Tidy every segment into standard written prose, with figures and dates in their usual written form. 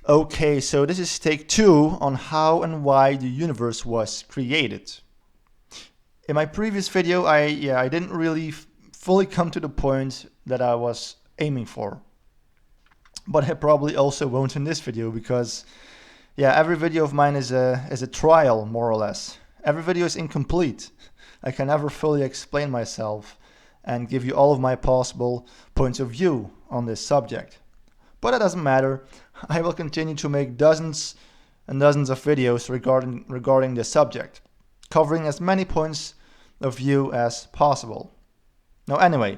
Okay, so this is take 2 on how and why the universe was created. In my previous video, I didn't really fully come to the point that I was aiming for. But I probably also won't in this video because every video of mine is a trial, more or less. Every video is incomplete. I can never fully explain myself and give you all of my possible points of view on this subject. But it doesn't matter. I will continue to make dozens and dozens of videos regarding this subject, covering as many points of view as possible. Now anyway,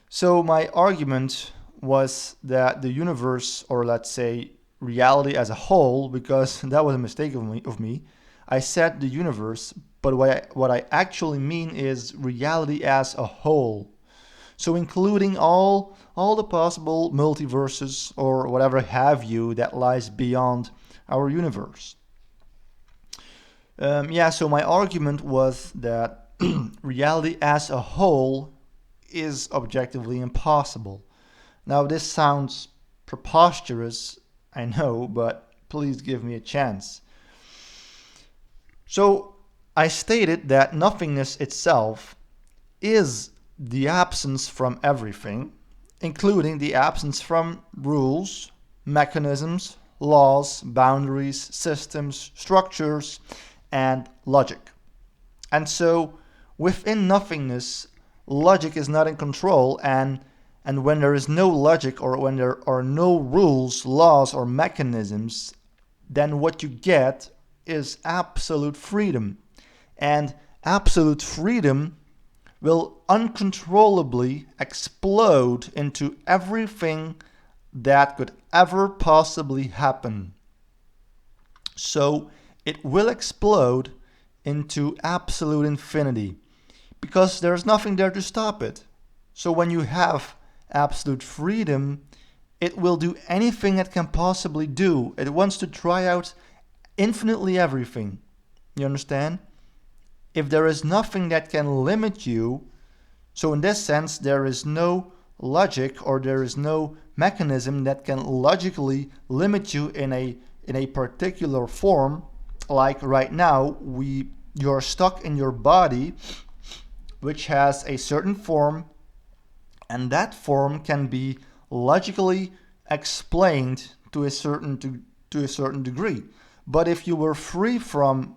so my argument was that the universe, or let's say reality as a whole, because that was a mistake of me. I said the universe, but what I actually mean is reality as a whole. So including all the possible multiverses or whatever have you that lies beyond our universe. So my argument was that reality as a whole is objectively impossible. Now this sounds preposterous, I know, but please give me a chance. So I stated that nothingness itself is the absence from everything, including the absence from rules, mechanisms, laws, boundaries, systems, structures, and logic. And so within nothingness, logic is not in control, and when there is no logic, or when there are no rules, laws, or mechanisms, then what you get is absolute freedom. And absolute freedom will uncontrollably explode into everything that could ever possibly happen. So it will explode into absolute infinity because there's nothing there to stop it. So when you have absolute freedom, it will do anything it can possibly do. It wants to try out infinitely everything. You understand? If there is nothing that can limit you, so in this sense there is no logic, or there is no mechanism that can logically limit you in a particular form. Like right now, you're stuck in your body, which has a certain form, and that form can be logically explained to a certain degree. But if you were free from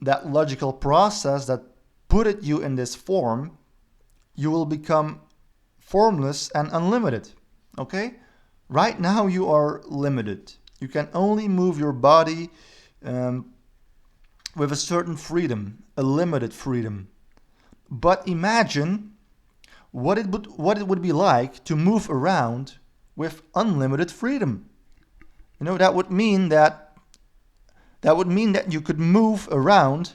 that logical process that put you in this form, you will become formless and unlimited. Okay? Right now you are limited. You can only move your body with a certain freedom, a limited freedom. But imagine what it would be like to move around with unlimited freedom. You know, that would mean that you could move around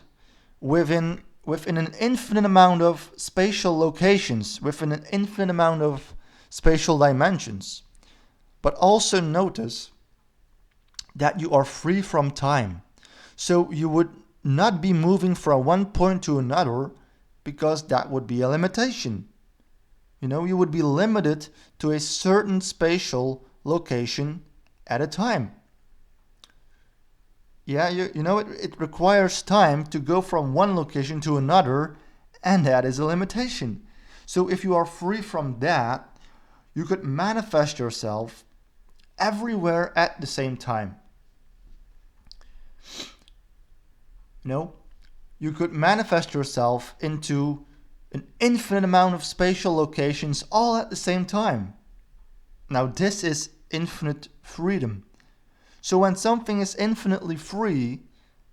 within an infinite amount of spatial locations, within an infinite amount of spatial dimensions. But also notice that you are free from time. So you would not be moving from one point to another, because that would be a limitation. You know, you would be limited to a certain spatial location at a time. Yeah, it requires time to go from one location to another, and that is a limitation. So if you are free from that, you could manifest yourself everywhere at the same time. You know, you could manifest yourself into an infinite amount of spatial locations all at the same time. Now this is infinite freedom. So when something is infinitely free,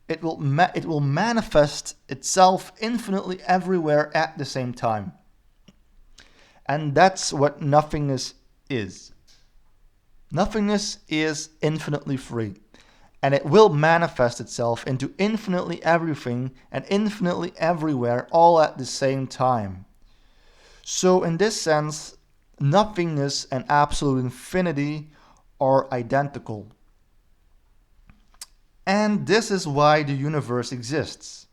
it will manifest itself infinitely everywhere at the same time. And that's what nothingness is. Nothingness is infinitely free. And it will manifest itself into infinitely everything and infinitely everywhere all at the same time. So in this sense, nothingness and absolute infinity are identical. And this is why the universe exists.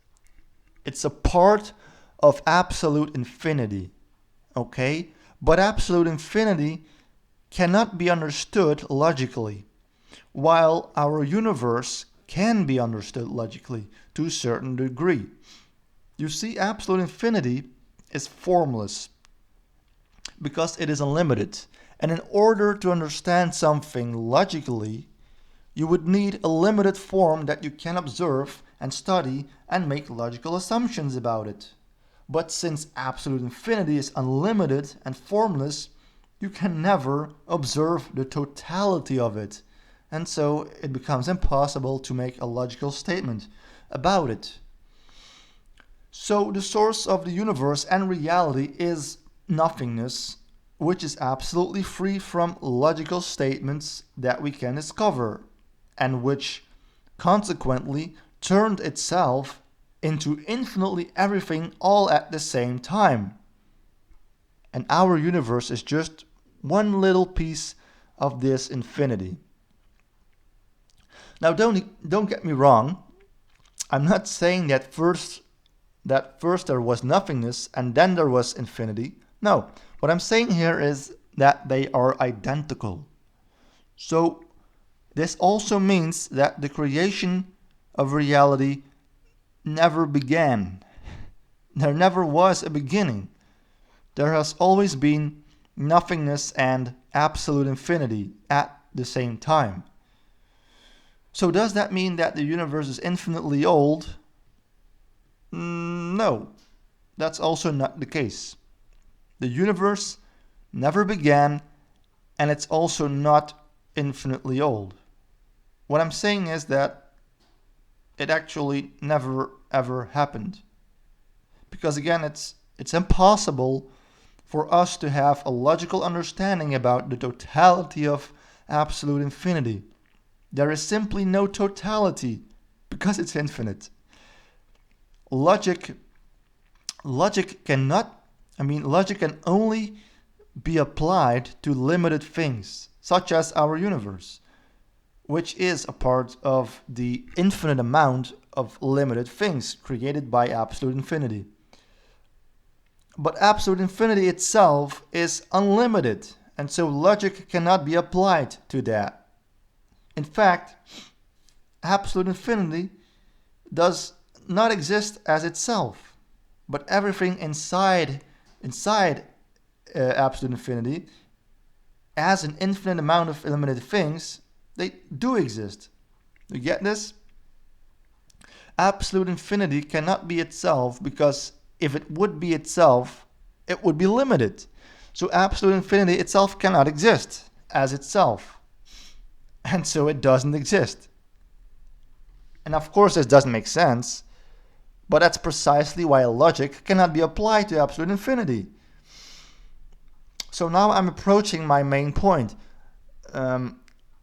It's a part of absolute infinity, okay? But absolute infinity cannot be understood logically. while our universe can be understood logically to a certain degree. You see, absolute infinity is formless because it is unlimited. And in order to understand something logically, you would need a limited form that you can observe and study and make logical assumptions about it. But since absolute infinity is unlimited and formless, you can never observe the totality of it. And so it becomes impossible to make a logical statement about it. So the source of the universe and reality is nothingness, which is absolutely free from logical statements that we can discover, and which consequently turned itself into infinitely everything all at the same time. And our universe is just one little piece of this infinity. Now don't get me wrong. I'm not saying that first there was nothingness and then there was infinity. No, what I'm saying here is that they are identical. So this also means that the creation of reality never began. There never was a beginning. There has always been nothingness and absolute infinity at the same time. So does that mean that the universe is infinitely old? No, that's also not the case. The universe never began, and it's also not infinitely old. What I'm saying is that it actually never ever happened. Because again, it's impossible for us to have a logical understanding about the totality of absolute infinity. There is simply no totality because it's infinite. Logic can only be applied to limited things, such as our universe, which is a part of the infinite amount of limited things created by absolute infinity. But absolute infinity itself is unlimited, and so logic cannot be applied to that. In fact, absolute infinity does not exist as itself, but everything inside absolute infinity, as an infinite amount of limited things, they do exist. You get this? Absolute infinity cannot be itself, because if it would be itself, it would be limited. So absolute infinity itself cannot exist as itself. And so it doesn't exist. And of course this doesn't make sense, but that's precisely why logic cannot be applied to absolute infinity. So now I'm approaching my main point.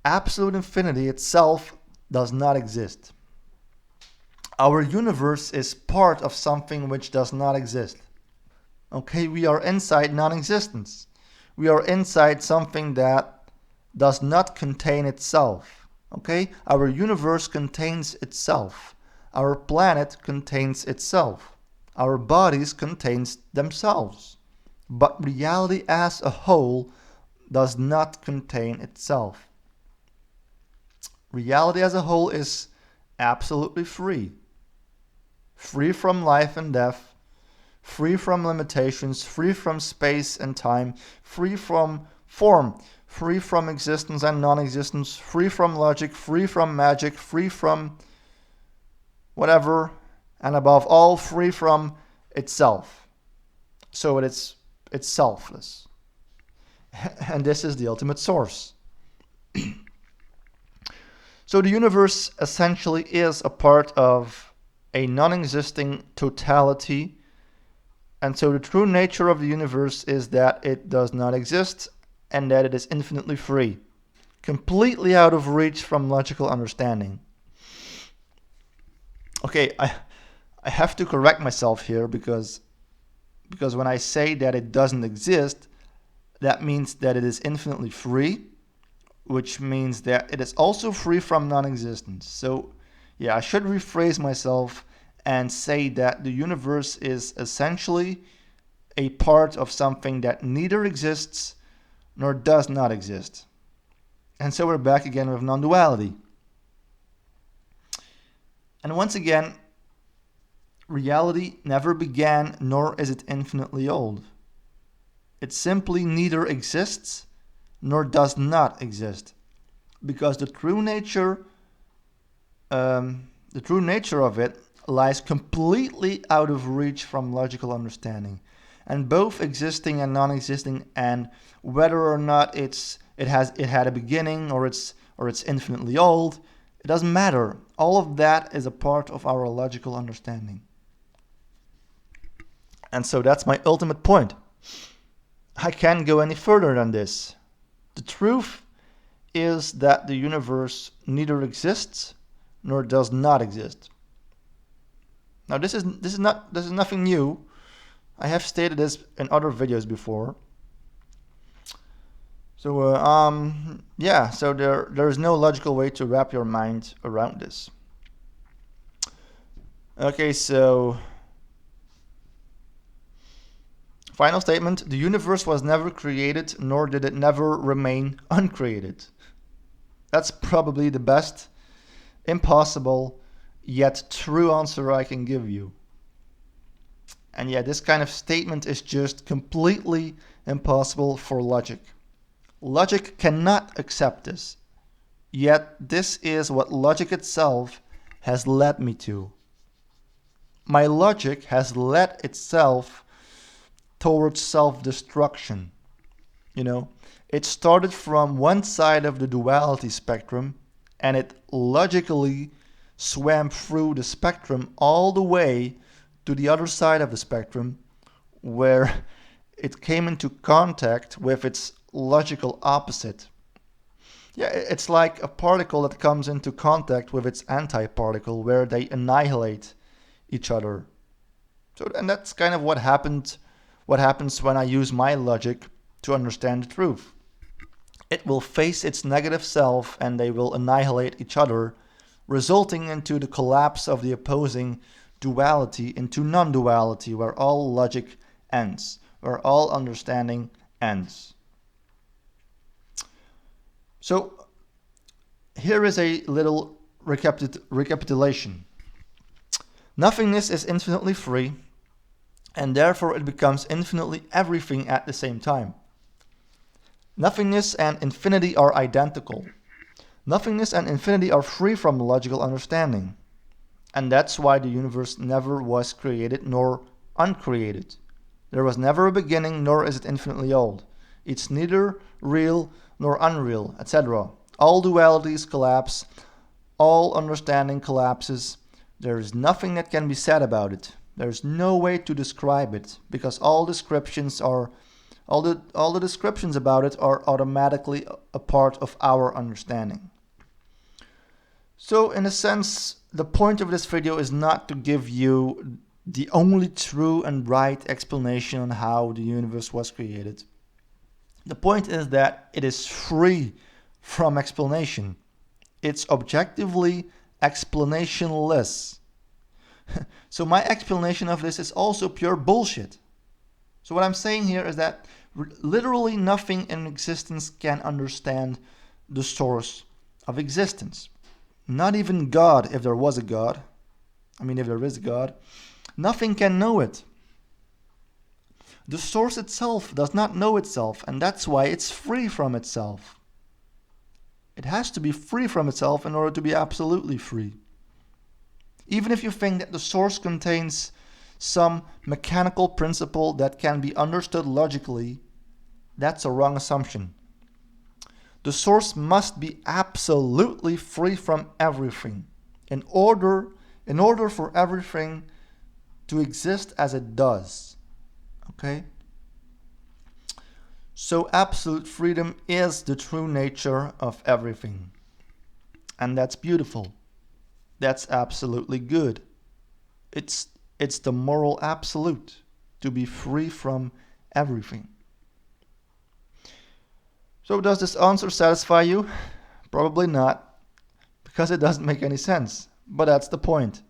Absolute infinity itself does not exist. Our universe is part of something which does not exist. Okay, we are inside non-existence. We are inside something that does not contain itself. Okay, our universe contains itself. Our planet contains itself. Our bodies contain themselves. But reality as a whole does not contain itself. Reality as a whole is absolutely free. Free from life and death, free from limitations, free from space and time, free from form, free from existence and non-existence, free from logic, free from magic, free from whatever, and above all, free from itself. So it's selfless. And this is the ultimate source. So the universe essentially is a part of a non-existing totality, and so the true nature of the universe is that it does not exist and that it is infinitely free, completely out of reach from logical understanding. Okay, I have to correct myself here because when I say that it doesn't exist, that means that it is infinitely free, which means that it is also free from non-existence. So yeah, I should rephrase myself and say that the universe is essentially a part of something that neither exists nor does not exist. And so we're back again with non-duality. And once again, reality never began, nor is it infinitely old. It simply neither exists nor does not exist, because the true nature of it lies completely out of reach from logical understanding. And both existing and non-existing, and whether or not it had a beginning or it's infinitely old, it doesn't matter. All of that is a part of our logical understanding. And so that's my ultimate point. I can't go any further than this. The truth is that the universe neither exists nor does not exist. Now this is nothing new. I have stated this in other videos before. So so there is no logical way to wrap your mind around this. Okay, so final statement: the universe was never created, nor did it never remain uncreated. That's probably the best, impossible, yet true answer I can give you. And yeah, this kind of statement is just completely impossible for logic. Logic cannot accept this. Yet this is what logic itself has led me to. My logic has led itself towards self-destruction. It started from one side of the duality spectrum, and it logically swam through the spectrum all the way to the other side of the spectrum, where it came into contact with its logical opposite. Yeah, it's like a particle that comes into contact with its antiparticle, where they annihilate each other. And that's kind of what happens when I use my logic to understand the truth. It will face its negative self, and they will annihilate each other, resulting into the collapse of the opposing duality into non-duality, where all logic ends, where all understanding ends. So here is a little recapitulation. Nothingness is infinitely free, and therefore it becomes infinitely everything at the same time. Nothingness and infinity are identical. Nothingness and infinity are free from logical understanding. And that's why the universe never was created nor uncreated. There was never a beginning, nor is it infinitely old. It's neither real nor unreal, etc. All dualities collapse, all understanding collapses. There is nothing that can be said about it. There is no way to describe it, because all the descriptions about it are automatically a part of our understanding. So in a sense, the point of this video is not to give you the only true and right explanation on how the universe was created. The point is that it is free from explanation. It's objectively explanationless. So my explanation of this is also pure bullshit. So what I'm saying here is that literally nothing in existence can understand the source of existence. Not even God, if there was a God. If there is a God. Nothing can know it. The source itself does not know itself, and that's why it's free from itself. It has to be free from itself in order to be absolutely free. Even if you think that the source contains some mechanical principle that can be understood logically, that's a wrong assumption. The source must be absolutely free from everything in order for everything to exist as it does. Okay? So absolute freedom is the true nature of everything. And that's beautiful. That's absolutely good. It's the moral absolute, to be free from everything. So does this answer satisfy you? Probably not, because it doesn't make any sense. But that's the point.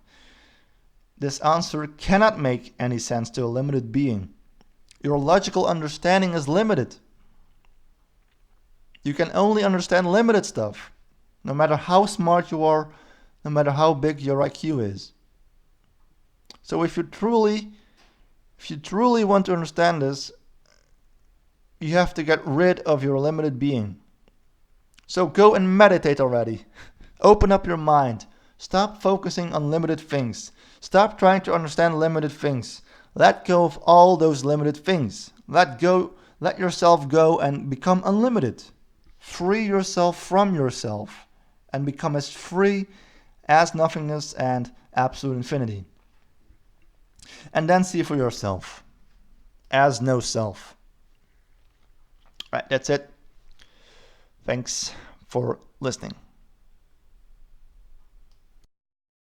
This answer cannot make any sense to a limited being. Your logical understanding is limited. You can only understand limited stuff, no matter how smart you are, no matter how big your IQ is. So if you truly want to understand this, you have to get rid of your limited being. So go and meditate already. Open up your mind. Stop focusing on limited things. Stop trying to understand limited things. Let go of all those limited things. Let yourself go and become unlimited. Free yourself from yourself and become as free as nothingness and absolute infinity. And then see for yourself as no self. All right, that's it. Thanks for listening.